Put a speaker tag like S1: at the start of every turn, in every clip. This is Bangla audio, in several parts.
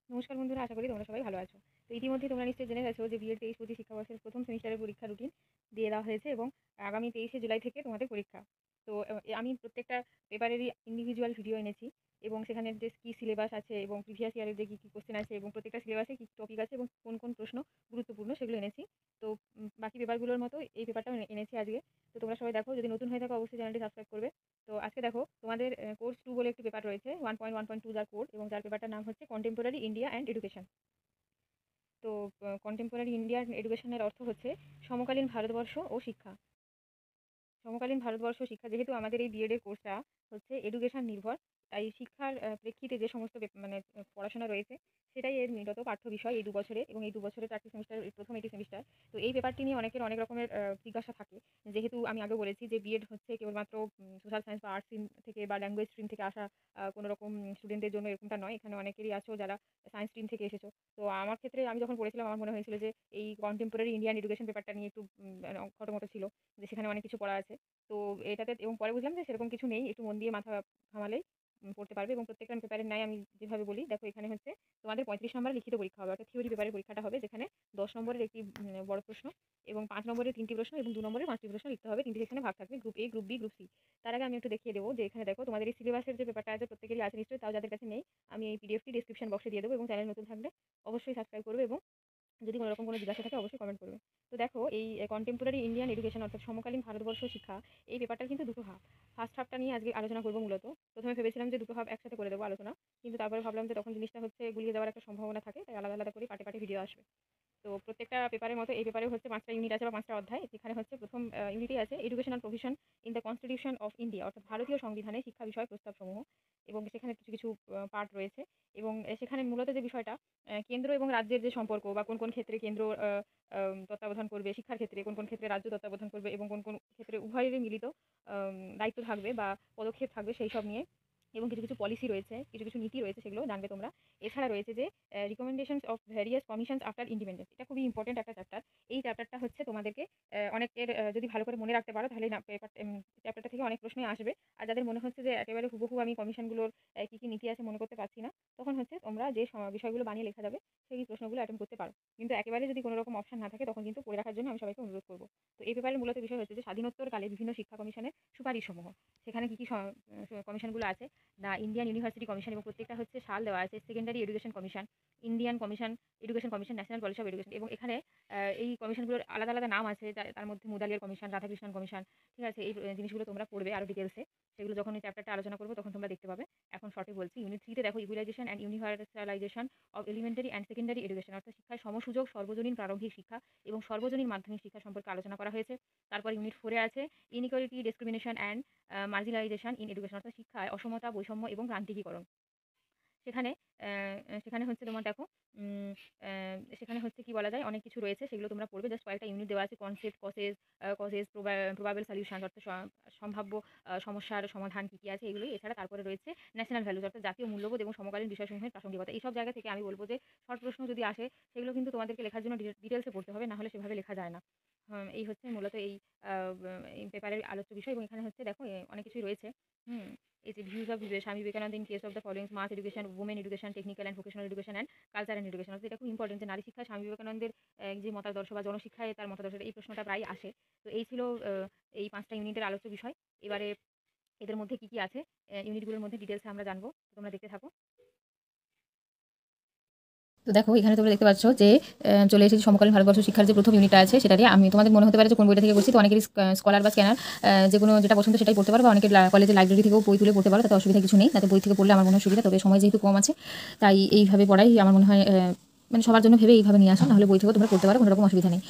S1: নমস্কার বন্ধুরা, আশা করি তোমরা সবাই ভালো আছো। তো ইতিমধ্যেই তোমরা নিশ্চয়ই জেনে গেছো যে বিএড 23-25 শিক্ষাবর্ষের প্রথম সেমিস্টারের পরীক্ষা রুটিন দিয়ে দেওয়া হয়েছে এবং আগামী 23শে জুলাই থেকে তোমাদের পরীক্ষা। তো আমি প্রত্যেকটা পেপারেরই ইন্ডিভিজুয়াল ভিডিও এনেছি এবং সেখানে যে কী সিলেবাস আছে এবং প্রিভিয়াস ইয়ারের যে কী কোশ্চেন আছে এবং প্রত্যেকটা সিলেবাসে কী টপিক আছে এবং কোন কোন প্রশ্ন গুরুত্বপূর্ণ সেগুলো এনেছি। তো বাকি পেপারগুলোর মতো এই পেপারটাও এনেছি আজকে। তো তোমরা সবাই দেখো, যদি নতুন হয়ে থাকো অবশ্যই চ্যানেলটি সাবস্ক্রাইব করবে। তো আজকে দেখো, তোমাদের কোর্স 2 বলে একটি পেপার রয়েছে, 1.1.2 যার কোড, এবং যার পেপারটার নাম হচ্ছে কন্টেম্পোরারি ইন্ডিয়া অ্যান্ড এডুকেশন। তো কন্টেম্পোরারি ইন্ডিয়ান এডুকেশনের অর্থ হচ্ছে সমকালীন ভারতবর্ষ ও শিক্ষা। সমকালীন ভারতবর্ষ শিক্ষা, যেহেতু আমাদের এই বিএড এর কোর্সটা হচ্ছে এডুকেশন নির্ভর, তাই শিক্ষার প্রেক্ষিতে যে সমস্ত পড়াশোনা রয়েছে সেটাই এর মূলত পাঠ্য বিষয় এই 2 বছরে, এবং এই 2 বছরের 4টি সেমিস্টার, প্রথম এটি সেমিস্টার। তো এই পেপারটি নিয়ে অনেকের অনেক রকমের জিজ্ঞাসা থাকে, যেহেতু আমি আগে বলেছি যে বিএড হচ্ছে কেবলমাত্র সোশ্যাল সায়েন্স বা আর্টস স্ট্রিম থেকে বা ল্যাঙ্গুয়েজ স্ট্রিম থেকে আসা কোনো রকম স্টুডেন্টদের জন্য এরকমটা নয়। এখানে অনেকেরই আছো যারা সায়েন্স স্ট্রিম থেকে এসেছো। তো আমার ক্ষেত্রে আমি যখন পড়েছিলাম আমার মনে হয়েছিল যে এই কন্টেম্পোরারি ইন্ডিয়ান এডুকেশন পেপারটা নিয়ে একটু খটোমটো ছিল, যে সেখানে অনেক কিছু পড়া আছে। তো এটাতে, এবং পরে বুঝলাম যে সেরকম কিছু নেই, একটু মন দিয়ে মাথা ঘামালেই পড়তে পারবে। এবং প্রত্যেকটা পেপারের ন্যায় আমি যেভাবে বলি, দেখো এখানে হচ্ছে তোমাদের 35 নম্বরের লিখিত পরীক্ষা হবে, অর্থাৎ থিওরি পেপারের পরীক্ষাটা হবে, যেখানে 10 নম্বরের একটি বড় প্রশ্ন এবং 5 নম্বরের 3টি প্রশ্ন এবং 2 নম্বরের 5টি প্রশ্ন লিখতে হবে। 3টি সেকশনে ভাগ থাকবে, group A, group B, group C. তার আগে আমি একটু দেখিয়ে দেবো যে এখানে দেখো তোমাদের এই সিলেবাসের যে পেপারটা আছে প্রত্যেকেরই আছে নিশ্চয়ই, তাও যাদের কাছে নেই আমি এই পিডিএফটি ডিসক্রিপশন বক্সে দিয়ে দেবো, এবং চ্যানেল নতুন থাকলে অবশ্যই সাবস্ক্রাইব করবে, এবং যদি কোনো রকম কোনো জিজ্ঞাসা থাকে অবশ্যই কমেন্ট করবে। তো দেখো, এই কন্টেম্পোরারি ইন্ডিয়ান এডুকেশন অর্থাৎ সমকালীন ভারতবর্ষ শিক্ষা, এই পেপারটার কিন্তু দুটো হাফ। ফার্স্ট হাফটা নিয়ে আজকে আলোচনা করবো মূলত। প্রথমে ভেবেছিলাম যে দুটো হাফ একসাথে করে দেবো আলোচনা, কিন্তু তারপরে ভাবলাম যে তখন জিনিসটা হচ্ছে গুলিয়ে যাওয়ার একটা সম্ভাবনা থাকে, তাই আলাদা আলাদা করে পাটে পাটে ভিডিও আসবে। তো প্রত্যেকটা পেপারের মতো এই পেপারেও হচ্ছে 5টা ইউনিট আছে বা 5টা অধ্যায়। যেখানে হচ্ছে প্রথম ইউনিটই আছে educational provision in the constitution of India, অর্থাৎ ভারতীয় সংবিধানে শিক্ষা বিষয় প্রস্তাবসমূহ। এবং সেখানে কিছু কিছু পার্ট রয়েছে, এবং সেখানে মূলত যে বিষয়টা কেন্দ্র এবং রাজ্যের যে সম্পর্ক, বা কোন কোন ক্ষেত্রে কেন্দ্র তত্ত্বাবধান করবে শিক্ষার ক্ষেত্রে, কোন কোন ক্ষেত্রে রাজ্য তত্ত্বাবধান করবে, এবং কোন কোন ক্ষেত্রে উভয়েরই মিলিত দায়িত্ব থাকবে বা পদক্ষেপ থাকবে সেই সব নিয়ে। এবং কিছু কিছু পলিসি রয়েছে, কিছু কিছু নীতি রয়েছে, সেগুলো জানবে তোমরা। এছাড়া রয়েছে যে recommendations of various commissions after independence, এটা খুবই ইম্পর্টেন্ট একটা চ্যাপ্টার। এই চ্যাপ্টারটা হচ্ছে তোমাদেরকে অনেকের যদি ভালো করে মনে রাখতে পারো তাহলে না পেপার চ্যাপ্টারটা থেকে অনেক প্রশ্নই আসবে। আর যাদের মনে হচ্ছে যে একেবারে হুবহু আমি কমিশনগুলোর কী কী নীতি আছে মনে করতে পারছি না, তখন হচ্ছে তোমরা যে বিষয়গুলো বানিয়ে লেখা যাবে সেই প্রশ্নগুলো অ্যাটেম্প করতে পারো। কিন্তু একেবারে যদি কোনো রকম অপশন না থাকে তখন কিন্তু পড়ে রাখার জন্য আমি সবাইকে অনুরোধ করবো। তো এই পেপারের মূলত বিষয় হচ্ছে যে স্বাধীনোত্তর কালে বিভিন্ন শিক্ষা কমিশনের সুপারিশসমূহ, সেখানে কী কী কমিশনগুলো আছে। দ্য ইন্ডিয়ান ইউনিভার্সিটি কমিশন, এবং প্রত্যেকটা হচ্ছে সাল দেওয়া আছে। Secondary education commission, Indian commission, education commission, national policy of education. এবং এখানে এই কমিশনগুলোর আলাদা আলাদা নাম আছে, তার মধ্যে মুদালিয়ার কমিশন, রাধাকৃষ্ণন কমিশন। ঠিক আছে, এই জিনিসগুলো তোমরা পড়বে আরও ডিটেলসে। সেগুলো যখন এই চ্যাপ্টারটা আলোচনা করবো তখন তোমরা দেখতে পাবে। এখন শর্টে বলছি, ইউনিট 3-তে দেখো equalisation and universalisation of elementary and secondary education, অর্থাৎ শিক্ষার সমসুযোগ, সর্বজনীন প্রারম্ভিক শিক্ষা এবং সর্বজনীন মাধ্যমিক শিক্ষা সম্পর্কে আলোচনা করা হয়েছে। তারপর ইউনিট 4-এ আছে inequality, discrimination and marginalisation in education, অর্থাৎ শিক্ষায় অসমতা, বৈষম্য এবং প্রান্তিকীকরণ। সেখানে সেখানে হচ্ছে তোমার দেখো, উম, সেখানে হচ্ছে কি বলা যায়, অনেক কিছু রয়েছে, সেগুলো তোমরা পড়বে। জাস্ট কয়েকটা ইউনিট দেওয়া আছে, কনসেপ্ট, কজেস, প্রবাবেল সলিউশন, অর্থাৎ সম্ভাব্য সমস্যার সমাধান কী কী আছে এগুলোই। এছাড়া তারপরে রয়েছে ন্যাশনাল ভ্যালুজ, অর্থাৎ জাতীয় মূল্যবোধ এবং সমকালীন বিষয়সমূহের প্রাসঙ্গিকতা। এইসব জায়গা থেকে আমি বলবো যে শর্ট প্রশ্ন যদি আসে সেগুলো কিন্তু তোমাদেরকে লেখার জন্য ডিটেলসে পড়তে হবে, না হলে সেভাবে লেখা যায় না। এই হচ্ছে মূলত এই পেপারের আলোচ্য বিষয়। এবং এখানে হচ্ছে দেখো অনেক কিছুই রয়েছে। হুম এই যে views of Swami Vivekananda in case of the following: mass education, women education, technical and vocational education and culture and education. অর্থাৎ এটা খুব ইম্পর্টেন্ট যে নারী শিক্ষায় স্বামী বিবেকানন্দের যে মতাদর্শ বা জনশিক্ষায় তার মতাদর্শ, এই প্রশ্নটা প্রায় আসে। তো এই ছিল এই 5টা ইউনিটের আলোচ্য বিষয়। এবারে এদের মধ্যে কি কি আছে ইউনিটগুলোর মধ্যে ডিটেলসে আমরা জানবো, তোমরা দেখতে থাকো।
S2: তো দেখো, এখানে তোমরা দেখতে পাচ্ছ যে চলে এসেছি সমকালীন ভারতবর্ষ শিক্ষার যে প্রথম ইউনিটটা আছে সেটারই। আমি তোমাদের মনে হতে পারে যে কোন বইটা থেকে করছি, তো অনেকেরই স্কলার বা স্ক্যানার যে কোনো যেটা পছন্দ সেটাই পড়তে পারো, বা অনেকের কলেজের লাইব্রেরি থেকেও বই তুলে পড়তে পারো, তাতে অসুবিধা কিছু নেই। তাতে বই থেকে পড়লে আমার মনে হয় সুবিধা, তবে সময় যেহেতু কম আছে তাই এইভাবে পড়াই আমার মনে হয় মানে সবার জন্য ভেবে এইভাবে নিয়ে আসা, নাহলে বই থেকেও তোমরা পড়তে পারো, কোনো রকম অসুবিধা নেই।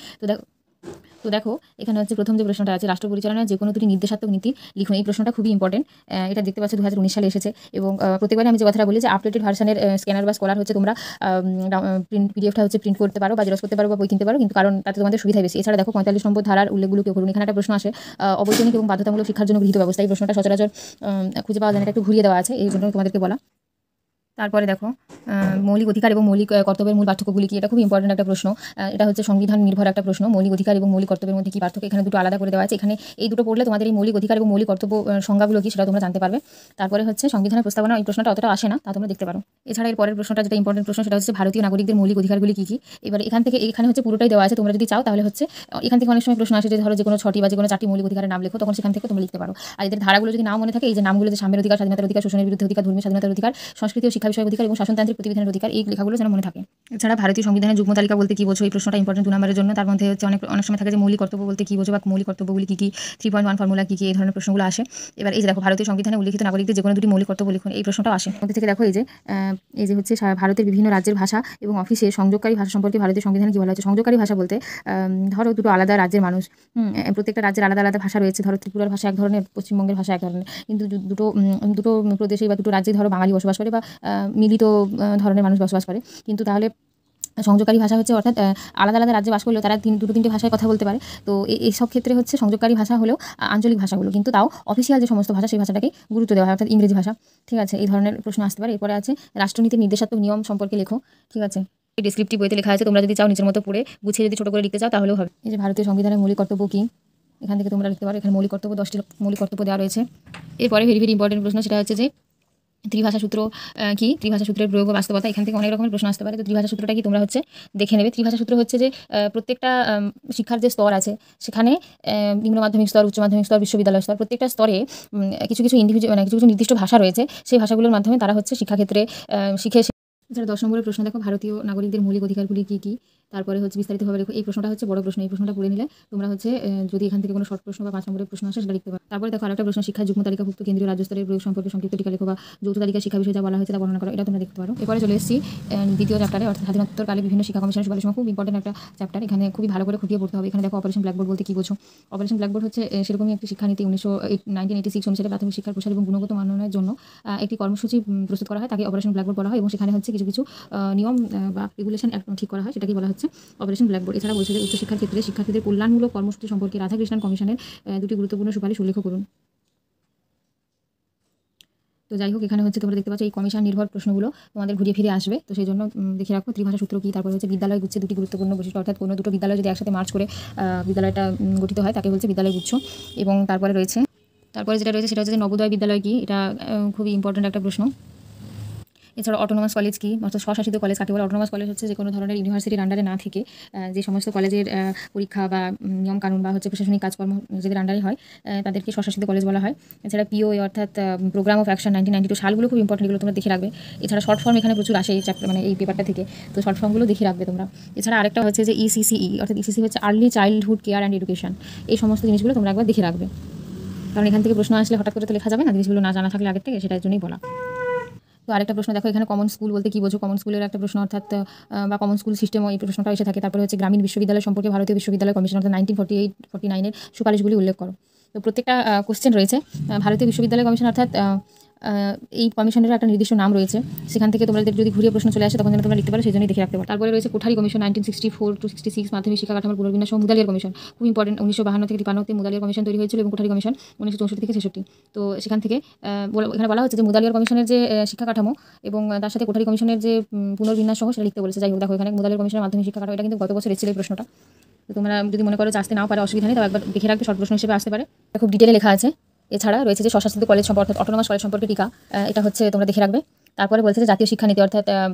S2: তো দেখো এখানে হচ্ছে প্রথম যে প্রশ্নটা আছে, রাষ্ট্র পরিচালনার যে কোনো দুটি নির্দেশাত্মক নীতি লিখুন। এই প্রশ্নটা খুবই ইম্পর্টেন্ট। এটা দেখতে পাচ্ছ 2019 সালে এসেছে, এবং প্রত্যেকবারে আমি যে কথাটা বলি যে আপডেটেড ভার্সনের স্ক্যানার বা স্কলার হচ্ছে তোমরা পিডিএফটা হচ্ছে প্রিন্ট করতে পারো বা জেরক্স করতে পারো বা বই কিনতে পারো, কিন্তু কারণ তাতে তোমাদের সুবিধা বেশি। এছাড়া দেখো 45 নম্বর ধারার উল্লেখগুলো কেউ করুন। এখানে একটা প্রশ্ন আসে, অবৈতনিক এবং বাধ্যতামূলক শিক্ষার জন্য গৃহীত ব্যবস্থা। এই প্রশ্নটা সচরাচর খুঁজে পাওয়া যায় না, এটা একটু ঘুরিয়ে দেওয়া আছে, এই জন্য তোমাদেরকে বলা। তারপরে দেখো মৌলিক অধিকার এবং মৌলিক কর্তব্যের মূল পার্থক্যগুলি কি, এটা খুব ইম্পর্টেন্ট একটা প্রশ্ন। এটা হচ্ছে সংবিধান নির্ভর একটা প্রশ্ন। মৌলিক অধিকার এবং মৌলিক কর্তব্যের মধ্যে কি পার্থক্য, এখানে দুটো আলাদা করে দেওয়া আছে। এখানে এই দুটো পড়লে তোমাদের এই মৌলিক অধিকার এবং মৌলিক কর্তব্য সংজ্ঞাগুলো কি সেটা তোমরা জানতে পারবে। তারপরে হচ্ছে সংবিধানের প্রস্তাবনা, এই প্রশ্নটা অতটা আসে না, তা তোমরা দেখতে পারো। এছাড়া এর পরের প্রশ্নটা যেটা ইম্পর্টেন্ট প্রশ্ন, সেটা হচ্ছে ভারতীয় নাগরিকদের মৌলিক অধিকারগুলি কি কি। এবার এখানে হচ্ছে পুরোটাই দেওয়া আছে। তোমরা যদি চাও তাহলে হচ্ছে এখান থেকে অনেক সময় প্রশ্ন আসে যে ধরো যে কোনো 6টি বা যে কোনো 4টি মৌলিক অধিকারের নাম লেখো, তখন সেখান থেকে তোমরা লিখতে পারো। আর এদের ধারাগুলো যদি নাও মনে থাকে, এই যে নামগুলো, যে সাম্যের অধিকার, স্বাধীনতার অধিকার, শোষণের বিরুদ্ধে অধিকার, ধর্মীয় স্বাধীনতার অধিকার, সংস্কৃতি ও শিক্ষা বিষয়ক অধিকার এবং শাসনতান্ত্রিক প্রতিবিধানের অধিকার, এই লেখাগুলো যেন মনে থাকে। এছাড়া ভারতীয় সংবিধানের যুগ্ম তালিকা বলতে কি বোঝো, এই প্রশ্নটা ইম্পর্টেন্ট 2 নম্বরের জন্য। তার মধ্যে হচ্ছে অনেক সময় থাকে যে মৌলিক কর্তব্য বলতে কি বোঝো বা মৌলিক কর্তব্যগুলি কি কি, 3.1 ফর্মুলা কি কি, এই ধরনের প্রশ্নগুলো আসে। এবার এই যে দেখো ভারতীয় সংবিধানে উল্লিখিত নাগরিকদের যে কোনো 2টি মৌলিক কর্তব্য লিখুন, এই প্রশ্নটাও আসে। মধ্যে থেকে দেখো এই যে হচ্ছে ভারতের বিভিন্ন রাজ্যের ভাষা এবং অফিসে সংযোগকারী ভাষা সম্পর্কে ভারতীয় সংবিধানে কি বলা হচ্ছে। সংযোগকারী ভাষা বলতে ধরো দুটো আলাদা রাজ্যের মানুষ, প্রত্যেকটা রাজ্যের আলাদা আলাদা ভাষা রয়েছে। ধরো ত্রিপুরার ভাষা এক ধরনের, পশ্চিমবঙ্গের ভাষা এক ধরনের, কিন্তু দুটো প্রদেশে বা দুটো রাজ্যে ধরো বাঙালি বসবাস করে বা মিলিত ধরনের মানুষ বসবাস করে, কিন্তু তাহলে সংযোগকারী ভাষা হচ্ছে অর্থাৎ আলাদা আলাদা রাজ্যে বাস করলেও তারা দুটো তিনটে ভাষায় কথা বলতে পারে। তো এইসব ক্ষেত্রে হচ্ছে সংযোগকারী ভাষা হলেও আঞ্চলিক ভাষাগুলো, কিন্তু তাও অফিসিয়াল যে সমস্ত ভাষা সেই ভাষাটাকে গুরুত্ব দেওয়া হয়, অর্থাৎ ইংরেজি ভাষা। ঠিক আছে, এই ধরনের প্রশ্ন আসতে পারে। এরপরে আছে রাষ্ট্রনীতির নির্দেশাত্মক নিয়ম সম্পর্কে লেখো। ঠিক আছে, এই ডেসক্রিপটিভ বইতে লেখা আছে, তোমরা যদি চাও নিজের মতো পড়ে গুছিয়ে যদি ছোটো করে লিখতে চাও তাহলেও হবে। এই যে ভারতীয় সংবিধানের মৌলিক কর্তব্য কি, এখান থেকে তোমরা লিখতে পারো। এখানে মৌলিক কর্তব্য 10টি মৌলিক কর্তব্য দেওয়া রয়েছে। এরপরে ভেরি ভেরি ইম্পর্টেন্ট প্রশ্ন, সেটা হচ্ছে যে ত্রিভাষা সূত্র কি, ত্রিভাষা সূত্রের প্রয়োগ ও বাস্তবতা। এখান থেকে অনেক রকমের প্রশ্ন আসতে পারে। তো ত্রিভাষা সূত্রটা কি তোমরা হচ্ছে দেখে নেবে। ত্রিভাষা সূত্র হচ্ছে যে প্রত্যেকটা শিক্ষার যে স্তর আছে সেখানে নিম্ন মাধ্যমিক স্তর, উচ্চ মাধ্যমিক স্তর, বিশ্ববিদ্যালয় স্তর, প্রত্যেকটা স্তরে কিছু কিছু কিছু কিছু নির্দিষ্ট ভাষা রয়েছে। সেই ভাষাগুলোর মাধ্যমে তারা হচ্ছে শিক্ষাক্ষেত্রে শিখে। এছাড়া 10 নম্বরের প্রশ্ন দেখো, ভারতীয় নাগরিকদের মৌলিক অধিকারগুলি কী কী, তারপরে হচ্ছে বিস্তারিতভাবে লেখো। এই প্রশ্নটা হচ্ছে বড় প্রশ্ন, এই প্রশ্নটা পড়ে নিলে তোমরা হচ্ছে যদি এখান থেকে কোনো শর্ট প্রশ্ন বা 5 নম্বরের প্রশ্ন আসে সেটা লিখতে পারো। তারপরে দেখো আরেকটা প্রশ্ন, শিক্ষা যুগ্ম তালিকাভুক্ত কেন্দ্রীয় রাজ্য স্তরের প্রয়োগ সম্পর্কে সংক্ষিপ্ত টিকা লেখো বা যৌথ তালিকা শিক্ষা বিষয়ে যা বলা হয়েছে তা বর্ণনা করো, এটা তোমরা দেখতে পারো। এরপরে চলে এসেছি দ্বিতীয় চ্যাপ্টারে, অর্থাৎ স্বাধীনোত্তরকালে বিভিন্ন শিক্ষা কমিশনের সুপারিশ। খুব ইম্পর্টেন্ট একটা চ্যাপ্টার, এখানে খুবই ভালো করে খুঁটিয়ে পড়তে হবে। এখানে দেখো অপারেশন ব্ল্যাকবোর্ড বলতে কি বোঝো। অপারেশন ব্ল্যাকবোর্ড হচ্ছে সেরকমই একটি শিক্ষানীতি 1986 অনুসারে প্রাথমিক শিক্ষার প্রসার এবং গুণগত মাননের জন্য একটি কর্মসূচি প্রস্তুত করা হয়, তাকে অপারেশন ব্ল্যাকবোর্ড বলা হয়। এবং সেখানে হচ্ছে কিছু কিছু নিয়ম বা রেগুলেশন ঠিক করা হয়, সেটাকে বলা হচ্ছে অপারেশন ব্ল্যাকবোর্ড। এছাড়া বলছে যে উচ্চশিক্ষার ক্ষেত্রে শিক্ষার্থীদের কল্যাণমূলক কর্মসূচি সম্পর্কে রাধাকৃষ্ণন কমিশনের 2টি গুরুত্বপূর্ণ সুপারিশ উল্লেখ করুন। তো যাই হোক, এখানে হচ্ছে তোমরা দেখতে পাচ্ছ এই কমিশন নির্ভর প্রশ্নগুলো তোমাদের ঘুরিয়ে ফিরে আসবে। তো সেই জন্য দেখে রাখো ত্রিভাষা সূত্র কী। তারপরে হচ্ছে বিদ্যালয় গুচ্ছে 2টি গুরুত্বপূর্ণ বৈশিষ্ট্য, অর্থাৎ কোনো দুটো বিদ্যালয় যদি একসাথে মার্চ করে বিদ্যালয়টা গঠিত হয় তাকে বলছে বিদ্যালয় গুচ্ছ। এবং তারপরে যেটা রয়েছে সেটা হচ্ছে যে নবোদয় বিদ্যালয় কি, এটা খুবই ইম্পর্টেন্ট একটা প্রশ্ন। এছাড়া অটোনোমাস কলেজ কি, অর্থাৎ স্বশাসিত কলেজ কাকে বলে। অটোনোমাস কলেজ হচ্ছে যে কোনো ধরনের ইউনিভার্সিটির আন্ডারে না থেকে যে সমস্ত কলেজের পরীক্ষা বা নিয়মকানুন বা হচ্ছে প্রশাসনিক কাজকর্ম নিজেদের আন্ডারে হয় তাদেরকে স্বশাসিত কলেজ বলা হয়। এছাড়া পিওএ অর্থাৎ প্রোগ্রাম অফ অ্যাকশন 1992 সালগুলো খুব ইম্পর্টেন্ট, এগুলো তোমরা দেখে রাখবে। এছাড়া শর্ট ফর্ম এখানে প্রচুর আসে এই চ্যাপ্টার, মানে এই পেপারটা থেকে, তো শর্ট ফর্মগুলো দেখে রাখবে তোমরা। এছাড়া আরেকটা হচ্ছে যে ইসিসিই, অর্থাৎ ইসিসি হচ্ছে early childhood care and education. এই সমস্ত জিনিসগুলো তোমরা একবার দেখে রাখবে, কারণ এখান থেকে প্রশ্ন আসলে হঠাৎ করে তো লেখা যাবে না, জিনিসগুলো না জানা থাকলে আগের থেকে, সেটার জন্যই বলা। তো আরেকটা প্রশ্ন দেখো, এখানে কমন স্কুল বলতে কি বোঝো। কমন স্কুলের একটা প্রশ্ন, অর্থাৎ বা কমন স্কুল সিস্টেমও এই প্রশ্নটা এসে থাকে। তারপরে হচ্ছে গ্রামীণ বিশ্ববিদ্যালয় সম্পর্কে ভারতীয় বিশ্ববিদ্যালয় কমিশন অর্থাৎ 1948-49 সুপারিশগুলি উল্লেখ করো। তো প্রত্যেকটা কোশ্চেন রয়েছে। ভারতীয় বিশ্ববিদ্যালয় কমিশন অর্থাৎ এই কমিশনের একটা নির্দিষ্ট নাম রয়েছে, সেখান থেকে তোমাদের যদি ঘুরিয়ে প্রশ্ন চলে আসে তখন যেন তোমরা লিখতে পারো, সেই জন্যই দেখে রাখতে পারো। তারপরে রয়েছে কোঠারি কমিশন 1964-66 মাধ্যমিক শিক্ষা কাঠামোর পুনর্বিন্যাস ও মুদালিয়ার কমিশন, খুব ইম্পর্টেন্ট। 1952 থেকে 53 মুদালিয়ার কমিশন তৈরি হয়েছিল এবং কোঠারি কমিশন 1964 থেকে 66। তো সেখান থেকে এখানে বলা হচ্ছে যে মুদালিয়ার কমিশনের যে শিক্ষা কাঠামো এবং তার সাথে কোঠারি কমিশনের যে পুনর্বিন্যাস সহ সেটা লিখতে বলেছে। যাই হোক, দেখো এখানে মুদালিয়ার কমিশনের মাধ্যমিক শিক্ষা কাঠামো, এটা কিন্তু গত বছর এসেছিল এই প্রশ্নটা। তো তোমরা যদি মনে করো আসতে নাও পারে, অসুবিধা নেই, তো একবার দেখে রাখবে, শর্ট প্রশ্ন হিসেবে আসতে পারে, খুব ডিটেলে লেখা আছে। এছাড়া রয়েছে যে স্বশাসিত কলেজ সম্পর্কে অর্থাৎ অটোনোমাস কলেজ সম্পর্কে টিকা, এটা হচ্ছে তোমরা দেখে রাখবে। তারপরে বলছে যে জাতীয় শিক্ষানীতি অর্থাৎ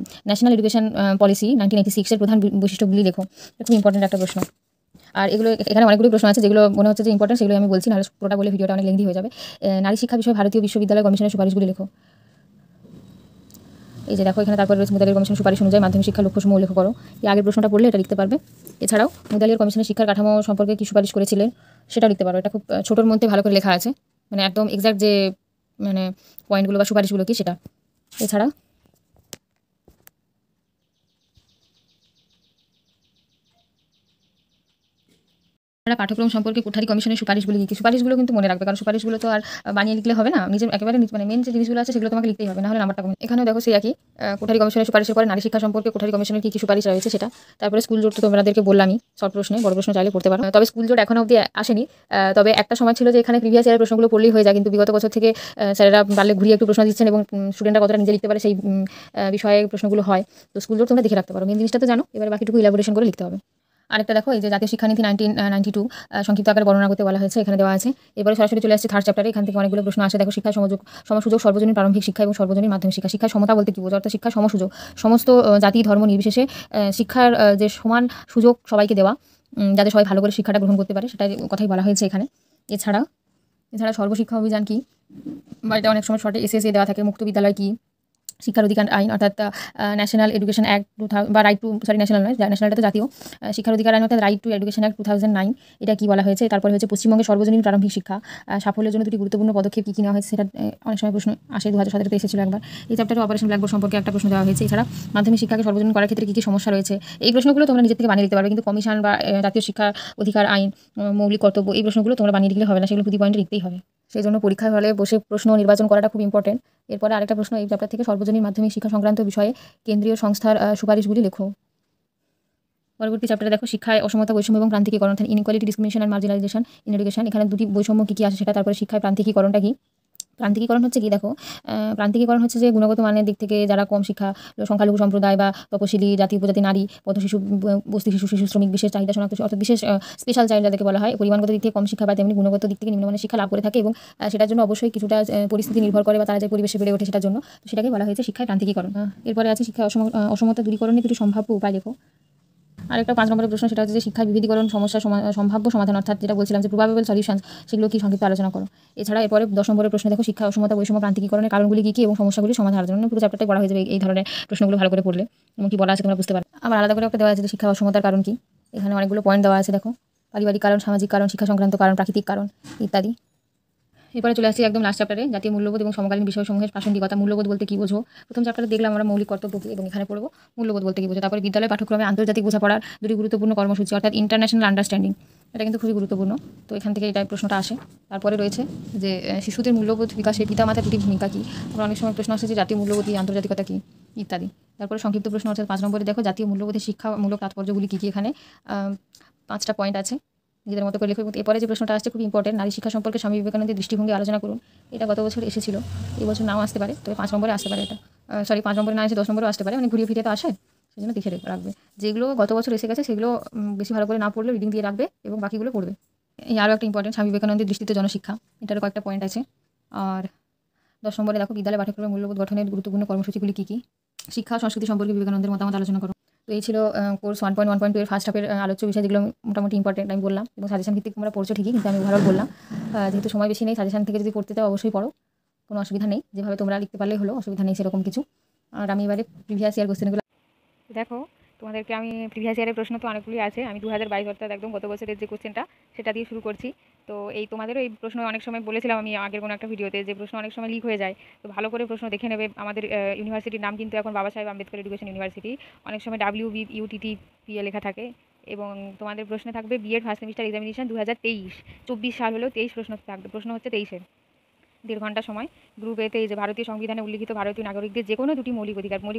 S2: ন্যাশনাল এডুকেশন পলিসি 1986 এর প্রধান বৈশিষ্ট্যগুলি লেখো। এটা খুব ইম্পর্টেন্ট একটা প্রশ্ন। আর এখানে অনেকগুলো প্রশ্ন আছে যেগুলো মনে হচ্ছে যে ইম্পর্টেন্ট, সেগুলো আমি বলছি, নাহলে পুরোটা বলে ভিডিওটা অনেক লেন্দি হয়ে যাবে। নারী শিক্ষা বিষয়ে ভারতীয় বিশ্ববিদ্যালয় কমিশনের সুপারিশগুলি লেখো। এই যে দেখো এখানে তারপরে রয়েছে মুদালিয়ার কমিশনের সুপারিশ অনুযায়ী মাধ্যমিক শিক্ষার লক্ষ্যসমূহ উল্লেখ করো। এই আগের প্রশ্নটা পড়লে এটা লিখতে পারবে। এছাড়াও মুদালিয়ার কমিশনের শিক্ষার কাঠামো সম্পর্কে কি সুপারিশ করেছিলেন সেটাও লিখতে পারো। এটা খুব ছোটোর মধ্যে ভালো করে লেখা আছে, মানে একদম এক্সাক্ট যে মানে পয়েন্টগুলো বা সুপারিশগুলো কি সেটা। এছাড়া আমরা পাঠ্যক্রম সম্পর্কে কোঠারি কমিশনের সুপারিশগুলি কী সুপারিশগুলো কিন্তু মনে রাখবে, কারণ সুপারিশগুলো তো আর বানিয়ে লিখলে হবে না, নিজের একেবারে মানে মেন যে জিনিসগুলো আছে সেগুলো তোমাকে লিখতেই হবে, নাহলে নাম্বারটা কমে। এখানেও দেখো সেই একই কোঠারি কমিশনের সুপারিশের পরে নারী শিক্ষা সম্পর্কে কোঠারি কমিশনের কী কী সুপারিশ রয়েছে সেটা। তারপরে স্কুল জোট তো তোমাদেরকে বললামই, শর্ট প্রশ্নে, বড় প্রশ্ন চাইলে পড়তে পারো। তবে স্কুল জোট এখনো অবধি আসেনি। তবে একটা সময় ছিল যে এখানে প্রিভিয়াস ইয়ারের প্রশ্নগুলো পড়লেই হয়ে যায়, কিন্তু বিগত বছর থেকে স্যারেরা পারলে ঘুরিয়ে একটু প্রশ্ন দিচ্ছেন এবং স্টুডেন্টরা কতটা নিজে লিখতে পারে সেই বিষয়ে প্রশ্নগুলো হয়। তো স্কুল জোট তোমরা দেখে রাখতে পারো, মেন জিনিসটা তো জানো, এবার বাকিটুকু ইলাবোরেশন করে লিখতে হবে। আরেকটা দেখো, এই যে জাতীয় শিক্ষানীতি 1992 সংক্ষিপ্ত আকারে বর্ণনা করতে বলা হয়েছে, এখানে দেওয়া আছে। এবারে সরাসরি চলে আসছে থার্ড চ্যাপ্টারে, এখান থেকে অনেকগুলো প্রশ্ন আসে। দেখো, শিক্ষা সমসুযোগ সর্বজনীন প্রারম্ভিক শিক্ষা এবং সর্বজনীন মাধ্যমিক শিক্ষা। শিক্ষার সমতা বলতে কি বোঝো? অর্থাৎ শিক্ষার সমসুযোগ, সমস্ত জাতি ধর্ম নির্বিশেষে শিক্ষার যে সমান সুযোগ সবাইকে দেওয়া, যাতে সবাই ভালো করে শিক্ষাটা গ্রহণ করতে পারে, সেটার কথাই বলা হয়েছে এখানে। এছাড়া সর্বশিক্ষা অভিযান কি, বা এটা অনেক সময় শর্টে এসএসএ দেওয়া থাকে। মুক্ত বিদ্যালয় কি, শিক্ষার অধিকার আইন অর্থাৎ ন্যাশনাল এডুকেশন অ্যাক্ট বা রাইট টু ন্যাশনাল নয়, ন্যাশনালটা তো জাতীয় শিক্ষার অধিকার আইন অর্থাৎ রাইট টু এডুকেশন অ্যাক্ট 2009, এটা কি বলা হয়েছে। তারপরে হচ্ছে পশ্চিমবঙ্গের সর্বজনীন প্রারম্ভিক শিক্ষা সাফল্যের জন্য দুটি গুরুত্বপূর্ণ পদক্ষেপ কী কী নেওয়া হয়েছে, সেটা অনেক সময় প্রশ্ন আসে। 2017 এসেছিল একবার। এই চ্যাপ্টারে অপারেশন ব্ল্যাকবোর্ড সম্পর্কে একটা প্রশ্ন দেওয়া হয়েছে। এছাড়া মাধ্যমিক শিক্ষাকে সর্বজনীন করার ক্ষেত্রে কী কী সমস্যা রয়েছে, এই প্রশ্নগুলো তোমরা নিজের থেকে বানিয়ে লিখতে পারবে, কিন্তু কমিশন বা জাতীয় শিক্ষা অধিকার আইন, মৌলিক কর্তব্য, এই প্রশ্নগুলো তোমরা বানিয়ে লিখলে হবে না, সেগুলো প্রতি পয়েন্টে লিখতেই হবে। সেই জন্য পরীক্ষার হলে বসে প্রশ্ন নির্বাচন করাটা খুব ইম্পর্টেন্ট। এরপরে আরেকটা প্রশ্ন, এই চ্যাপ্টার থেকে সর্বজনীন মাধ্যমিক শিক্ষা সংক্রান্ত বিষয়ে কেন্দ্রীয় সংস্থার সুপারিশগুলি লেখো। পরবর্তী চ্যাপ্টারে দেখো, শিক্ষায় অসমতা, বৈষম্য এবং প্রান্তিকীকরণ অর্থাৎ inequality, discrimination and marginalisation in education. এখানে দুটি বৈষম্য কী কী আসে সেটা, তারপরে শিক্ষায় প্রান্তিকীকরণটা কী। প্রান্তিকীকরণ হচ্ছে কি, দেখো, প্রান্তিকীকরণ হচ্ছে যে গুণগত মানের দিক থেকে যারা কম শিক্ষা, সংখ্যালঘু সম্প্রদায় বা তপশিলি জাতি উপজাতি নারী, পথ শিশু, বস্তি শিশু, শিশু শ্রমিক, বিশেষ চাহিদা শনাক্ত অর্থাৎ বিশেষ স্পেশাল চাইল্ড যাদেরকে বলা হয়, পরিমাণগত দিক থেকে কম শিক্ষা বা তেমনি গুণগত দিক থেকে নিম্নমানের শিক্ষা লাভ করে থাকে, এবং সেটার জন্য অবশ্যই কিছুটা পরিস্থিতি নির্ভর করে বা তারা যে পরিবেশে বেড়ে ওঠে সেটার জন্য, তো সেটাকে বলা হয়েছে শিক্ষায় প্রান্তিকীকরণ। এরপরে আছে শিক্ষা অসমতা দূরীকরণের দুটি সম্ভাব্য উপায় লেখো। আরেকটা 5 নম্বরের প্রশ্ন, সেটা হচ্ছে যে শিক্ষার বিবিধীকরণ সমস্যার সম্ভাব্য সমাধান, অর্থাৎ যেটা বলছিলাম যে প্রবাবেবল সলিউশনস, সেগুলো কি সংক্ষিপ্ত আলোচনা করো। এছাড়া এরপরে 10 নম্বরের প্রশ্ন দেখো, শিক্ষা অসমতা, বৈষম্য, প্রান্তিকীকরণের কারণগুলি কী কী এবং সমস্যাগুলি সমাধানের জন্য। পুরো চ্যাপ্টারটাই পড়া হয়ে যাবে এই ধরনের প্রশ্নগুলো ভালো করে পড়লে, এবং কি বলা আছে তোমরা বুঝতে পারবে। আবার আলাদা করে একটা দেওয়া আছে যে শিক্ষা অসমতার কারণ কি, এখানে অনেকগুলো পয়েন্ট দেওয়া আছে। দেখো, পারিবারিক কারণ, সামাজিক কারণ, শিক্ষা সংক্রান্ত কারণ, প্রাকৃতিক কারণ ইত্যাদি। এরপরে চলে আসছি একদম লাস্ট চ্যাপ্টারে, জাতীয় মূল্যবোধ এবং সমকালীন বিষয়সমূহের প্রাসঙ্গিকতা। মূল্যবোধ বলতে কী বোঝো? প্রথম চ্যাপ্টারে দেখলাম আমরা মৌলিক কর্তব্য কী, এবং এখানে পড়বো মূল্যবোধ বলতে কী বোঝো। তারপরে বিদ্যালয় পাঠ্যক্রমে আন্তর্জাতিক বোঝাপড়ার দুটি গুরুত্বপূর্ণ কর্মসূচি অর্থাৎ ইন্টারন্যাশনাল আন্ডারস্ট্যান্ডিং, এটা কিন্তু খুবই গুরুত্বপূর্ণ, তো এখান থেকে এই প্রশ্নটা আসে। তারপরে রয়েছে যে শিশুদের মূল্যবোধ বিকাশে পিতামাতার দুটি ভূমিকা কী। আমরা অনেক সময় প্রশ্ন আসে যে জাতীয় মূল্যবোধ কী, আন্তর্জাতিকতা কী ইত্যাদি। তারপরে সংক্ষিপ্ত প্রশ্ন অর্থাৎ 5 নম্বরে দেখো, জাতীয় মূল্যবোধের শিক্ষামূলক তাৎপর্যগুলি কী কী। এখানে 5টা পয়েন্ট আছে, নিজেদের মতো করে লিখো। এরপরে যে প্রশ্নটা আসছে খুব ইম্পর্টেন্ট, নারী শিক্ষা সম্পর্কে স্বামী বিবেকানন্দের দৃষ্টিভঙ্গি আলোচনা করুন। এটা গত বছর এসেছিল, এই বছর নাও আসতে পারে, তবে 5 নম্বরে আসতে পারে এটা। 5 নম্বরে না এসে 10 নম্বরেও আসতে পারে, মানে ঘুরিয়ে ফিরে তো আসে, সেই জন্য দেখে রাখবে। যেগুলো গত বছর এসে গেছে সেগুলো বেশি ভালো করে না পড়লে রিডিং দিয়ে রাখবে, এবং বাকিগুলো পড়বে। এই আরও একটা ইম্পর্টেন্ট, স্বামী বিবেকানন্দের দৃষ্টিতে জনশিক্ষা, এটারও কয়েকটা পয়েন্ট আছে। আর 10 নম্বরে দেখো, বিদ্যালয় পাঠ্যক্রমে মূল্যবোধ গঠনের গুরুত্বপূর্ণ কর্মসূচিগুলি কী কী। শিক্ষা সংস্কৃতি সম্পর্কে বিবেকানন্দের মতামত আলোচনা করো। তো এই ছিল কোর্স 1.1.2 এর ফার্স্ট হাফের আলোচ্য বিষয়, যেগুলো মোটামুটি ইম্পর্টেন্ট আমি বললাম, এবং সাজেশন ভিত্তিক তোমরা পড়ছো ঠিকই, কিন্তু আমি ওভারঅল বললাম। যেহেতু সময় বেশি নেই, সাজেশন থেকে যদি পড়তে চাও অবশ্যই পড়ো, কোনো অসুবিধা নেই, যেভাবে তোমরা লিখতে পারলেই হলো, অসুবিধা নেই সেরকম কিছু। আর আমি এবারে প্রিভিয়াস ইয়ার কোশ্চেনগুলো
S1: দেখো, তোমাদেরকে আমি প্রিভিয়াস ইয়ারের প্রশ্ন তো অনেকগুলি আছে, আমি 2022 অর্থাৎ একদম গত বছরের যে কোশ্চেনটা সেটা দিয়ে শুরু করছি। তো এই তোমাদেরও এই প্রশ্ন অনেক সময় বলেছিলাম আমি আগের কোনো একটা ভিডিওতে, যে প্রশ্ন অনেক সময় লিক হয়ে যায়, তো ভালো করে প্রশ্ন দেখে নেবে। আমাদের ইউনিভার্সিটির নাম কিন্তু এখন বাবা সাহেব আম্বেদকর এডুকেশন ইউনিভার্সিটি, অনেক সময় WBUTTPA লেখা থাকে, এবং তোমাদের প্রশ্নে থাকবে বিএড ফার্স্ট সেমিস্টার এক্সামিনেশন 2023, 24 সাল হলেও 23 প্রশ্ন থাকবে, প্রশ্ন হচ্ছে 23-এর। 1.5 ঘন্টা সময়। গ্রুপ এতে এই যে ভারতীয় সংবিধানে উল্লিখিত ভারতীয় নাগরিকদের যে কোনো দুটি মৌলিক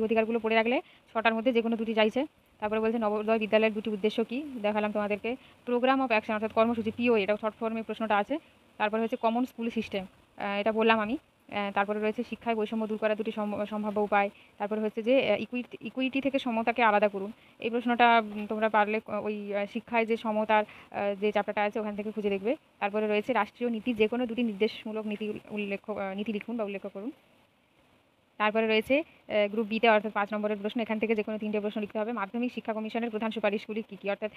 S1: অধিকারগুলো পড়ে রাখলে 6টার মধ্যে যে কোনো দুটি চাইছে। তারপরে বলছে নবোদয় বিদ্যালয়ের দুটি উদ্দেশ্য কী, দেখালাম তোমাদেরকে। প্রোগ্রাম অফ অ্যাকশন অর্থাৎ কর্মসূচি, পিও, এটা শর্ট ফর্মে প্রশ্নটা আছে। তারপরে হচ্ছে কমন স্কুল সিস্টেম, এটা বললাম আমি। তারপরে রয়েছে শিক্ষায় বৈষম্য দূর করার দুটি সম্ভাব্য উপায়। তারপরে হচ্ছে যে ইকুইটি থেকে সমতাকে আলাদা করুন, এই প্রশ্নটা তোমরা পারলে ওই শিক্ষায় যে সমতার যে চ্যাপ্টারটা আছে ওখান থেকে খুঁজে দেখবে। তারপরে রয়েছে রাষ্ট্রীয় নীতি, যে কোনো দুটি নির্দেশমূলক নীতি লিখুন বা উল্লেখ করুন। তারপরে রয়েছে গ্রুপ বিতে অর্থাৎ 5 নম্বরের প্রশ্ন, এখান থেকে যে কোনো 3টে প্রশ্ন লিখতে হবে। মাধ্যমিক শিক্ষা কমিশনের প্রধান সুপারিশগুলি কী কী, অর্থাৎ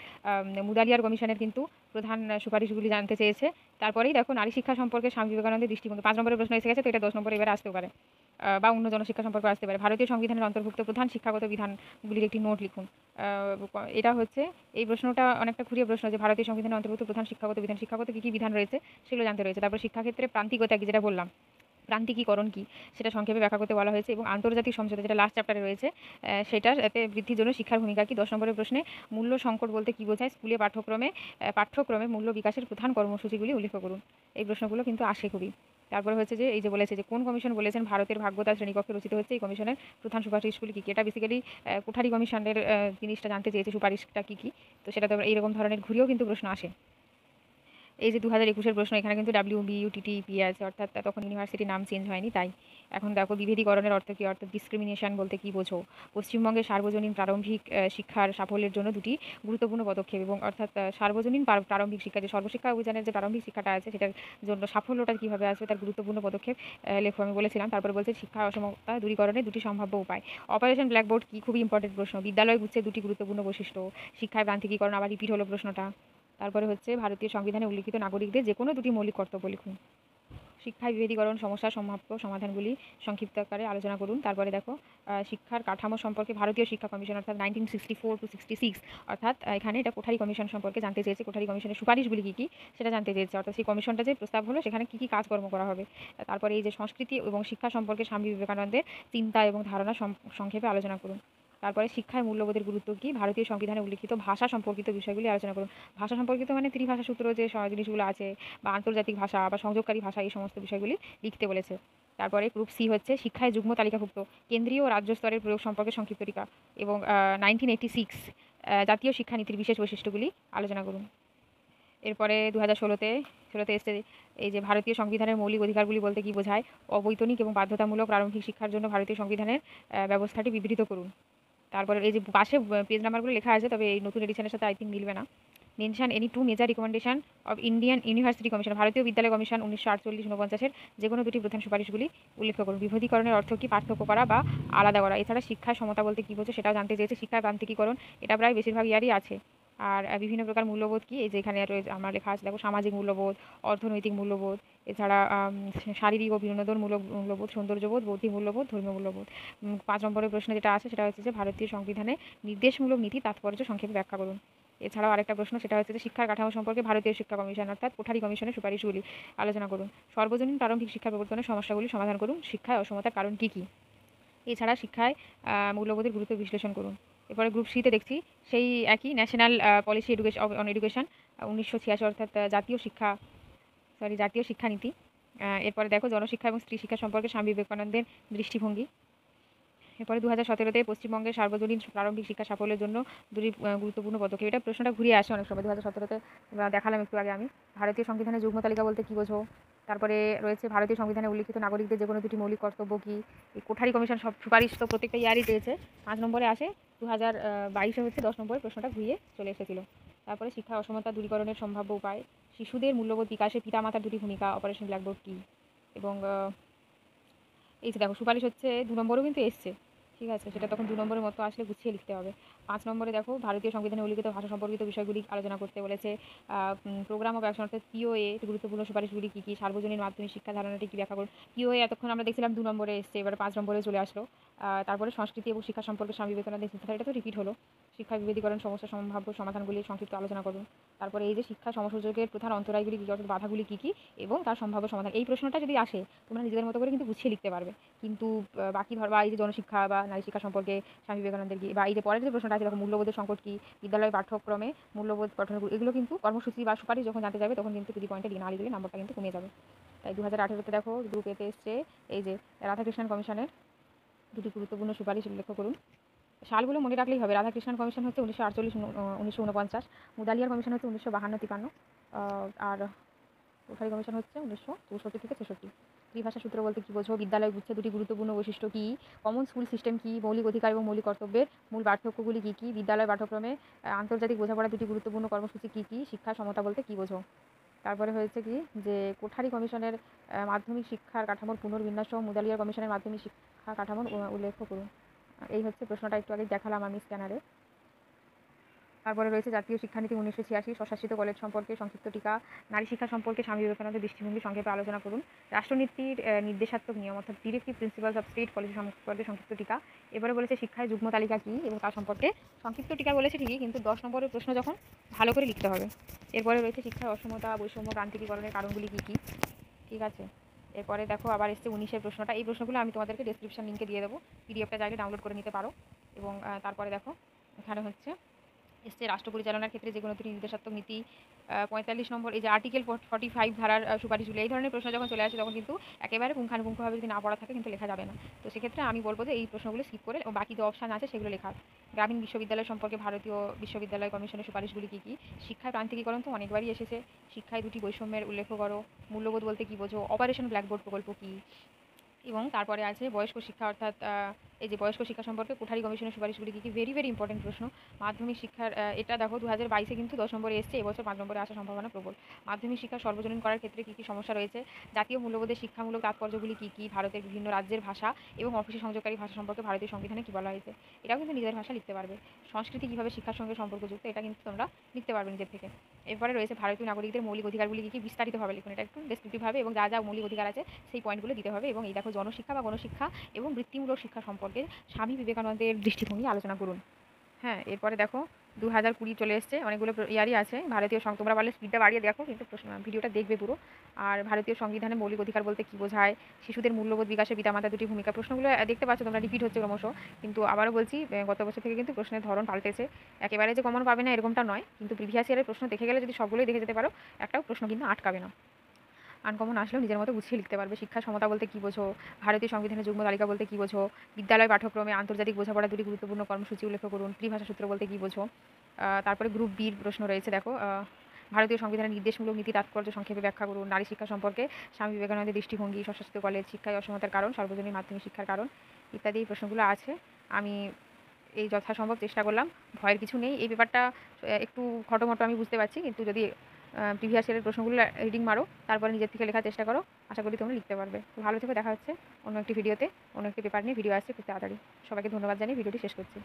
S1: মুদালিয়ার কমিশনের কিন্তু প্রধান সুপারিশগুলি জানতে চেয়েছে। তারপরেই দেখো, নারী শিক্ষা সম্পর্কে স্বামী বিবেকানন্দের দৃষ্টিভঙ্গি, 5 নম্বরের প্রশ্ন এসে গেছে, তো এটা 10 নম্বরে এবার আসতেও পারে, বা অন্য জনশিক্ষা সম্পর্কে আসতে পারে। ভারতীয় সংবিধানের অন্তর্ভুক্ত প্রধান শিক্ষাগত বিধানগুলির একটি নোট লিখুন। এটা হচ্ছে এই প্রশ্নটা অনেকটা ঘুরিয়ে প্রশ্ন, যে ভারতীয় সংবিধানের অন্তর্ভুক্ত প্রধান শিক্ষাগত কী কী বিধান রয়েছে সেগুলো জানতে রয়েছে। তারপর শিক্ষাক্ষেত্রে প্রান্তিকতা কি, যেটা বললাম, প্রান্তিকীকরণ কী সেটা সংক্ষেপে ব্যাখ্যা করতে বলা হয়েছে এবং আন্তর্জাতিক সমঝোতা যেটা লাস্ট চ্যাপ্টারে রয়েছে সেটার এতে বৃদ্ধির জন্য শিক্ষার ভূমিকা কী। 10 নম্বরের প্রশ্নে মূল্য সংকট বলতে কী বোঝায়, স্কুলে পাঠ্যক্রমে মূল্য বিকাশের প্রধান কর্মসূচিগুলি উল্লেখ করুন। এই প্রশ্নগুলো কিন্তু আসে খুবই। তারপরে হচ্ছে যে এই যে বলেছে যে কোন কমিশন বলেছেন ভারতের ভাগ্যতা শ্রেণীকক্ষে রচিত হচ্ছে, এই কমিশনের প্রধান সুপারিশগুলি কী কী। এটা বেসিক্যালি কোঠারি কমিশনের জিনিসটা জানতে চেয়েছে, সুপারিশটা কী কী। তো সেটা তো এইরকম ধরনের ঘুরেও কিন্তু প্রশ্ন আসে। এই যে 2021-এর প্রশ্ন, এখানে কিন্তু WBUTTP আছে, অর্থাৎ তখন ইউনিভার্সিটির নাম চেঞ্জ হয়নি তাই। এখন দেখো বিভেদীকরণের অর্থ কী, অর্থাৎ ডিসক্রিমিনেশন বলতে কী বোঝো। পশ্চিমবঙ্গের সার্বজনীন প্রারম্ভিক শিক্ষার সাফল্যের জন্য দুটি গুরুত্বপূর্ণ পদক্ষেপ, এবং অর্থাৎ সার্বজনীন প্রারম্ভিক শিক্ষা যে সর্বশিক্ষা অভিযানের যে প্রারম্ভিক শিক্ষাটা আছে সেটার জন্য সাফল্যটা কীভাবে আসবে তার গুরুত্বপূর্ণ পদক্ষেপ লেখো। আমি বলেছিলাম। তারপরে বলছে শিক্ষা অসমতা দূরীকরণের দুটি সম্ভাব্য উপায়। অপারেশন ব্ল্যাকবোর্ড কি, খুবই ইম্পর্টেন্ট প্রশ্ন। বিদ্যালয় গুচ্ছের দুটি গুরুত্বপূর্ণ বৈশিষ্ট্য। শিক্ষায় প্রান্তিকীকরণ, আবার রিপিট হলো প্রশ্নটা। তারপরে হচ্ছে ভারতীয় সংবিধানে উল্লিখিত নাগরিকদের যে কোনো দুটি মৌলিক কর্তব্য লিখুন। শিক্ষায় বিভেদীকরণ সমস্যার সম্ভাব্য সমাধানগুলি সংক্ষিপ্ত আকারে আলোচনা করুন। তারপরে দেখো শিক্ষার কাঠামো সম্পর্কে ভারতীয় শিক্ষা কমিশন অর্থাৎ 1964 to 66, অর্থাৎ এখানে এটা কোঠারি কমিশন সম্পর্কে জানতে চেয়েছে। কোঠারি কমিশনের সুপারিশগুলি কী কী সেটা জানতে চেয়েছে, অর্থাৎ সেই কমিশনটা যে প্রস্তাব হলো সেখানে কী কী কাজকর্ম করা হবে। তারপরে এই যে সংস্কৃতি এবং শিক্ষা সম্পর্কে স্বামী বিবেকানন্দের চিন্তা এবং ধারণা সংক্ষেপে আলোচনা করুন। তারপরে শিক্ষায় মূল্যবোধের গুরুত্ব কী, ভারতীয় সংবিধানে উল্লিখিত ভাষা সম্পর্কিত বিষয়গুলি আলোচনা করুন। ভাষা সম্পর্কিত মানে ত্রিভাষা সূত্র যে জিনিসগুলো আছে, বা আন্তর্জাতিক ভাষা বা সংযোগকারী ভাষা, এই সমস্ত বিষয়গুলি লিখতে বলেছে। তারপরে গ্রুপ সি হচ্ছে শিক্ষায় যুগ্ম তালিকাভুক্ত কেন্দ্রীয় ও রাজ্য স্তরের প্রয়োগ সম্পর্কে সংক্ষিপ্ত টিকা, এবং 1986 জাতীয় শিক্ষানীতির বিশেষ বৈশিষ্ট্যগুলি আলোচনা করুন। এরপরে 2016-তে এসছে এই যে ভারতীয় সংবিধানের মৌলিক অধিকারগুলি বলতে কী বোঝায়, অবৈতনিক এবং বাধ্যতামূলক প্রারম্ভিক শিক্ষার জন্য ভারতীয় সংবিধানের ব্যবস্থাটি বিবৃত করুন। তারপরে এই যে পাশে পেজ নাম্বারগুলো লেখা আছে, তবে এই নতুন এডিশনের সাথে আই থিঙ্ক মিলবে না। Mention any two major recommendation of Indian university commission, ভারতীয় বিদ্যালয় কমিশন 1948-49-এর যে কোনো দুটি প্রধান সুপারিশগুলি উল্লেখ করুন। বিভেদীকরণের অর্থ কী, পার্থক্য করা বা আলাদা করা। এছাড়া শিক্ষার সমতা বলতে কী বোঝো সেটাও জানতে চেয়েছে। শিক্ষার প্রান্তিকীকরণ, এটা প্রায় বেশিরভাগ ইয়ারই আছে। আর বিভিন্ন প্রকার মূল্যবোধ কী, এই যে এখানে আমার লেখা আছে দেখো, সামাজিক মূল্যবোধ, অর্থনৈতিক মূল্যবোধ, এছাড়া শারীরিক ও বিনোদনমূলক মূল্যবোধ, সৌন্দর্যবোধ, বৌদ্ধিক মূল্যবোধ, ধর্মীয় মূল্যবোধ। 5 নম্বরের প্রশ্ন যেটা আছে সেটা হচ্ছে যে ভারতীয় সংবিধানে নির্দেশমূলক নীতি তাৎপর্য সংক্ষেপে ব্যাখ্যা করুন। এছাড়াও আরেকটা প্রশ্ন সেটা হচ্ছে যে শিক্ষার কাঠামো সম্পর্কে ভারতীয় শিক্ষা কমিশন অর্থাৎ কোঠারি কমিশনের সুপারিশগুলি আলোচনা করুন। সর্বজনীন প্রারম্ভিক শিক্ষা প্রবর্তনের সমস্যাগুলি সমাধান করুন। শিক্ষায় অসমতার কারণ কী কী। এছাড়া শিক্ষায় মূল্যবোধের গুরুত্ব বিশ্লেষণ করুন। এরপরে গ্রুপ সিতে দেখছি সেই একই ন্যাশনাল পলিসি অন এডুকেশন 1986, অর্থাৎ জাতীয় শিক্ষানীতি। এরপরে দেখো জনশিক্ষা এবং স্ত্রী শিক্ষা সম্পর্কে স্বামী বিবেকানন্দের দৃষ্টিভঙ্গি। এরপরে 2017-তে পশ্চিমবঙ্গের সার্বজনীন প্রারম্ভিক শিক্ষা সাফল্যের জন্য দুটি গুরুত্বপূর্ণ পদক্ষেপ। এটা প্রশ্নটা ঘুরিয়ে আসে অনেক সময়। 2017-তে দেখালাম একটু আগে আমি। ভারতীয় সংবিধানের যুগ্ম তালিকা বলতে কী বোঝো। তারপরে রয়েছে ভারতীয় সংবিধানে উল্লিখিত নাগরিকদের যে কোনো দুটি মৌলিক কর্তব্য কী। এই কোঠারি কমিশন সব সুপারিশ তো প্রত্যেকটা ইয়ারই পেয়েছে। 5 নম্বরে আসে, 2022-এ হচ্ছে 10 নম্বরের প্রশ্নটা ঘুরিয়ে চলে এসেছিলো। তারপরে শিক্ষা অসমতা দূরীকরণের সম্ভাব্য উপায়, শিশুদের মূল্যবোধ বিকাশে পিতামাতার দুটি ভূমিকা, অপারেশন ব্ল্যাকবোর্ড কী। এবং এই যে দেখো সুপারিশ হচ্ছে 2 নম্বরেও কিন্তু এসছে, ঠিক আছে, সেটা তখন 2 নম্বরের মতো আসলে গুছিয়ে লিখতে হবে। 5 নম্বরে দেখো ভারতীয় সংবিধানে উল্লিখিত ভাষা সম্পর্কিত বিষয়গুলি আলোচনা করতে বলেছে। প্রোগ্রাম অফ অ্যাকশন অর্থাৎ পিওএ গুরুত্বপূর্ণ সুপারিশগুলি কী কী। সার্বজনীন মাধ্যমিক শিক্ষা ধারণাটি কী ব্যাখ্যা করুন। পিওএ এতক্ষণ আমরা দেখছিলাম 2 নম্বরে এসছে, এবারে 5 নম্বরে চলে আসলো। তারপরে সংস্কৃতি এবং শিক্ষা সম্পর্কে স্বামী বিবেকানন্দের চিন্তা, এটা তো রিপিট হলো। শিক্ষা বিভেদীকরণ সমস্যা সম্ভাব্য সমাধানগুলি সংক্ষিপ্ত আলোচনা করুন। তারপরে এই যে শিক্ষা সমসূচকের প্রধান অন্তরায়গুলি কী, অর্থাৎ বাধাগুলি কী কী এবং তার সম্ভাব্য সমাধান। এই প্রশ্নটা যদি আসে তোমরা নিজেদের মতো করে কিন্তু গুছিয়ে লিখতে পারবে। কিন্তু বাকি ধরবা এই যে জনশিক্ষা বা নারী শিক্ষা সম্পর্কে স্বামী বিবেকানন্দের কী, বা এই যে পরের যে প্রশ্নটা আছে দেখো মূল্যবোধের সংকট কী, বিদ্যালয় পাঠ্যক্রমে মূল্যবোধ গঠনের, এগুলো কিন্তু কর্মসূচি বা সুপারিশ যখন জানতে যাবে তখন কিন্তু 2 পয়েন্টে না লিখলে নাম্বারটা কিন্তু কমে যাবে। তাই 2018-তে দেখো গ্রুপ এতে এসছে এই যে রাধাকৃষ্ণন কমিশনের দুটি গুরুত্বপূর্ণ সুপারিশ উল্লেখ করুন। সালগুলো মনে রাখলেই হবে। রাধাকৃষ্ণন কমিশন হচ্ছে 1948-1949, মুদালিয়ার কমিশন হচ্ছে 1952-53, আর কোঠারি কমিশন হচ্ছে 1964-66। ত্রিভাষা সূত্র বলতে কী বোঝো, বিদ্যালয় গুচ্ছে দুটি গুরুত্বপূর্ণ বৈশিষ্ট্য কী, কমন স্কুল সিস্টেম কী, মৌলিক অধিকার এবং মৌলিক কর্তব্যের মূল পার্থক্যগুলি কী কী, বিদ্যালয় পাঠ্যক্রমে আন্তর্জাতিক বোঝাপড়া দুটি গুরুত্বপূর্ণ কর্মসূচি কী কী, শিক্ষা সমতা বলতে কী বোঝো। তারপরে হয়েছে কি যে কোঠারি কমিশনের মাধ্যমিক শিক্ষার কাঠামোর পুনর্বিন্যাস সহ মুদালিয়ার কমিশনের মাধ্যমিক শিক্ষা কাঠামোর উল্লেখ করুন। এই হচ্ছে প্রশ্নটা একটু আগে দেখালাম আমি স্ক্যানারে। তারপরে রয়েছে জাতীয় শিক্ষানীতি 1986, স্বশাসিত কলেজ সম্পর্কে সংক্ষিপ্ত টিকা, নারী শিক্ষা সম্পর্কে স্বামী বিবেকানন্দের দৃষ্টিভঙ্গি সংক্ষেপে আলোচনা করুন। রাষ্ট্রনীতির নির্দেশাত্মক নিয়ম অর্থাৎ directive principles of state policy সম্পর্কে সংক্ষিপ্ত টিকা। এবারে বলেছে শিক্ষায় যুগ্ম তালিকা কী এবং তার সম্পর্কে সংক্ষিপ্ত টিকা বলেছে ঠিকই, কিন্তু 10 নম্বরের প্রশ্ন যখন ভালো করে লিখতে হবে। এরপরে রয়েছে শিক্ষার অসমতা বৈষম্য প্রান্তিকীকরণের কারণগুলি কী কী, ঠিক আছে। এরপরে দেখো আবার এসছে 19-এর প্রশ্নটা। এই প্রশ্নগুলো আমি তোমাদেরকে ডেসক্রিপশন লিঙ্কে দিয়ে দেবো, পিডিএফটা চাইলে ডাউনলোড করে নিতে পারো। এবং তারপরে দেখো এখানে হচ্ছে এসছে রাষ্ট্র পরিচালনার ক্ষেত্রে যে কোনো দুটি নির্দেশাত্মক নীতি, 45 নম্বর এই যে আর্টিকেল 45 ধারার সুপারিশগুলো, এই ধরনের প্রশ্ন যখন চলে আসে তখন কিন্তু একেবারে পুঙ্খানুপুঙ্খভাবে যদি না পড়া থাকে কিন্তু লেখা যাবে না। তো সেক্ষেত্রে আমি বলবো যে এই প্রশ্নগুলো স্কিপ করে বাকি যে অপশান আছে সেগুলো লেখা। গ্রামীণ বিশ্ববিদ্যালয় সম্পর্কে ভারতীয় বিশ্ববিদ্যালয় কমিশনের সুপারিশগুলি কী কী? শিক্ষায় প্রান্তিকীকরণ তো অনেকবারই এসেছে। শিক্ষায় দুটি বৈষম্যের উল্লেখ করো। মূল্যবোধ বলতে কী বোঝো? অপারেশন ব্ল্যাকবোর্ড প্রকল্প কী? এবং তারপরে আছে বয়স্ক শিক্ষা, অর্থাৎ এই যে বয়স্ক শিক্ষা সম্পর্কে কোঠারি কমিশনের সুপারিশগুলি কী কী? ভেরি ভেরি ইম্পর্টেন্ট প্রশ্ন। মাধ্যমিক শিক্ষার এটা দেখো 2022-এ কিন্তু 10 নম্বরে এসছে, এবছর 5 নম্বরে আসার সম্ভাবনা প্রবল। মাধ্যমিক শিক্ষা সর্বজনীন করার ক্ষেত্রে কী কী সমস্যা রয়েছে? জাতীয় মূল্যবোধের শিক্ষামূলক তাৎপর্যগুলি কী কী? ভারতের বিভিন্ন রাজ্যের ভাষা এবং অফিসে সংযোগকারী ভাষা সম্পর্কে ভারতীয় সংবিধানে কী বলা হয়েছে? এটাও কিন্তু নিজের ভাষা লিখতে পারবে। সংস্কৃতি কীভাবে শিক্ষার সঙ্গে সম্পর্কযুক্ত, এটা কিন্তু তোমরা লিখতে পারবে নিজের থেকে। এরপরে রয়েছে ভারতীয় নাগরিকদের মৌলিক অধিকারগুলি কী কী? বিস্তারিতভাবে লিখুন, এটা একটু ডেসক্রিপটিভভাবে, এবং যা যা মৌলিক অধিকার আছে সেই পয়েন্টগুলো দিতে হবে। এবং এই দেখো জনশিক্ষা বা গণশিক্ষা এবং বৃত্তিমূলক শিক্ষা সম্পর্কে স্বামী বিবেকানন্দের দৃষ্টিভঙ্গি আলোচনা করুন। হ্যাঁ, এরপরে দেখো 2020 চলে এসছে, অনেকগুলো ইয়ারই আছে। ভারতীয় তোমরা পারলে স্পিডটা বাড়িয়ে দেখো, কিন্তু ভিডিওটা দেখবে পুরো। আর ভারতীয় সংবিধানে মৌলিক অধিকার বলতে কী বোঝায়? শিশুদের মূল্যবোধ বিকাশে পিতামাতা দুটি ভূমিকা। প্রশ্নগুলো দেখতে পাচ্ছ তোমরা, রিপিট হচ্ছে ক্রমশ। কিন্তু আবারও বলছি, গত বছর থেকে কিন্তু প্রশ্নের ধরন পাল্টেছে। একেবারে যে কমন পাবে না এরকমটা নয়, কিন্তু প্রিভিয়াস ইয়ারের প্রশ্ন দেখে গেলে যদি সবগুলোই দেখে যেতে পারো, একটাও প্রশ্ন কিন্তু আটকাবে না। আনকমন আসলেও নিজের মতো গুছিয়ে লিখতে পারবে। শিক্ষা সমতা বলতে কী বোঝো? ভারতীয় সংবিধানের যুগ্ম তালিকা বলতে কী বোঝো? বিদ্যালয় পাঠ্যক্রমে আন্তর্জাতিক বোঝাপড়া দুটি গুরুত্বপূর্ণ কর্মসূচি উল্লেখ করুন। ত্রিভাষা সূত্র বলতে কী বোঝো? তারপরে গ্রুপ বির প্রশ্ন রয়েছে দেখো, ভারতীয় সংবিধানের নির্দেশমূলক নীতি তাৎপর্য সংক্ষেপে ব্যাখ্যা করুন। নারী শিক্ষা সম্পর্কে স্বামী বিবেকানন্দের দৃষ্টিভঙ্গি। সশস্ত্র কলেজ শিক্ষায় অসমতার কারণ, সর্বজনীন মাধ্যমিক শিক্ষার কারণ, ইত্যাদি এই প্রশ্নগুলো আছে। আমি এই যথাসম্ভব চেষ্টা করলাম, ভয়ের কিছু নেই। এই ব্যাপারটা একটু খটোমটো আমি বুঝতে পারছি, কিন্তু যদি প্রিভিয়াস ইয়ারের প্রশ্নগুলো রিডিং মারো, তারপরে নিজের থেকে লেখার চেষ্টা করো, আশা করি তোমরা লিখতে পারবে। তো ভালো থেকো, দেখা হচ্ছে অন্য একটি ভিডিওতে, অন্য একটি পেপার নিয়ে ভিডিও আসছে খুব তাড়াতাড়ি। সবাইকে ধন্যবাদ জানিয়ে ভিডিওটি শেষ করছি।